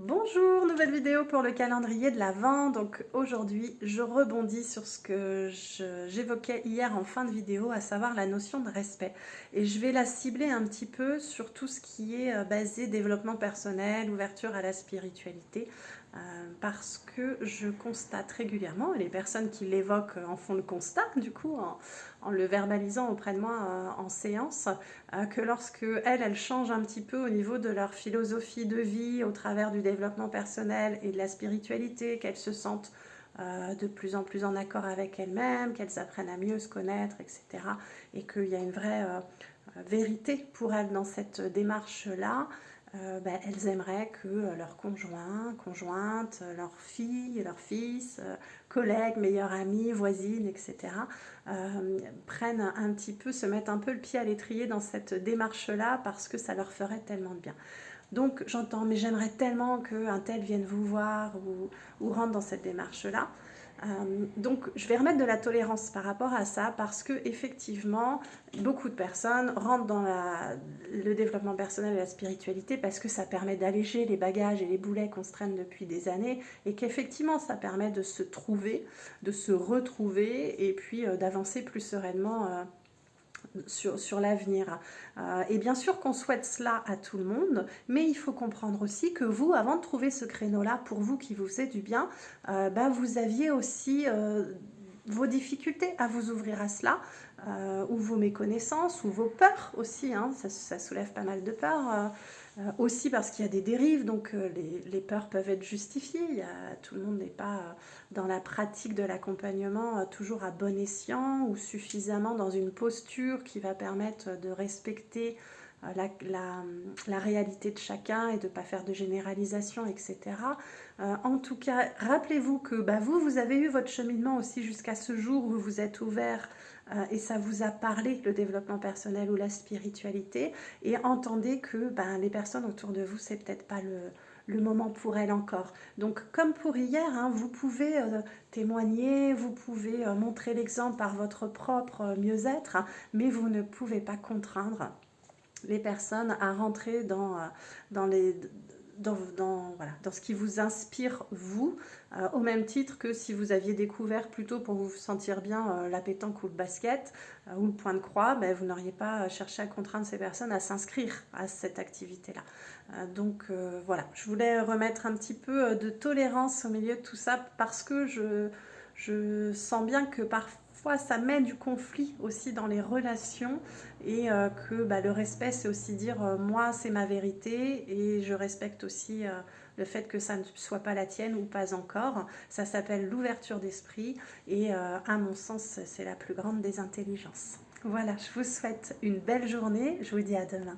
Bonjour, nouvelle vidéo pour le calendrier de l'Avent. Donc aujourd'hui, je rebondis sur ce que j'évoquais hier en fin de vidéo, à savoir la notion de respect. Et je vais la cibler un petit peu sur tout ce qui est basé développement personnel, ouverture à la spiritualité, parce que je constate régulièrement, et les personnes qui l'évoquent en font le constat, du coup, en le verbalisant auprès de moi en séance, que lorsque elles changent un petit peu au niveau de leur philosophie de vie au travers du développement personnel et de la spiritualité, qu'elles se sentent de plus en plus en accord avec elles-mêmes, qu'elles apprennent à mieux se connaître, etc. Et qu'il y a une vraie vérité pour elles dans cette démarche-là. Elles aimeraient que leurs conjoints, conjointes, leurs filles, leurs fils, collègues, meilleurs amis, voisines, etc. Prennent un petit peu, se mettent un peu le pied à l'étrier dans cette démarche-là parce que ça leur ferait tellement de bien. Donc j'entends, mais j'aimerais tellement qu'un tel vienne vous voir ou rentre dans cette démarche-là. Donc je vais remettre de la tolérance par rapport à ça parce que effectivement beaucoup de personnes rentrent dans le développement personnel et la spiritualité parce que ça permet d'alléger les bagages et les boulets qu'on se traîne depuis des années et qu'effectivement ça permet de se trouver, de se retrouver et puis d'avancer plus sereinement sur l'avenir. Et bien sûr qu'on souhaite cela à tout le monde, mais il faut comprendre aussi que vous, avant de trouver ce créneau-là pour vous qui vous faisait du bien, vous aviez aussi vos difficultés à vous ouvrir à cela, ou vos méconnaissances, ou vos peurs aussi, hein, ça soulève pas mal de peurs. Aussi parce qu'il y a des dérives, donc les peurs peuvent être justifiées. Tout le monde n'est pas dans la pratique de l'accompagnement toujours à bon escient ou suffisamment dans une posture qui va permettre de respecter la réalité de chacun et de ne pas faire de généralisation, etc. En tout cas, rappelez-vous que vous avez eu votre cheminement aussi jusqu'à ce jour où vous vous êtes ouvert et ça vous a parlé, le développement personnel ou la spiritualité, et entendez que les personnes autour de vous, c'est peut-être pas le moment pour elles encore. Donc comme pour hier, hein, vous pouvez témoigner, vous pouvez montrer l'exemple par votre propre mieux-être, hein, mais vous ne pouvez pas contraindre les personnes à rentrer dans les voilà, dans ce qui vous inspire vous, au même titre que si vous aviez découvert plutôt pour vous sentir bien la pétanque ou le basket ou le point de croix, vous n'auriez pas cherché à contraindre ces personnes à s'inscrire à cette activité-là. Voilà, je voulais remettre un petit peu de tolérance au milieu de tout ça parce que je sens bien que parfois ça met du conflit aussi dans les relations et que le respect c'est aussi dire moi c'est ma vérité et je respecte aussi le fait que ça ne soit pas la tienne ou pas encore. Ça s'appelle l'ouverture d'esprit et à mon sens c'est la plus grande des intelligences. Voilà, je vous souhaite une belle journée, je vous dis à demain.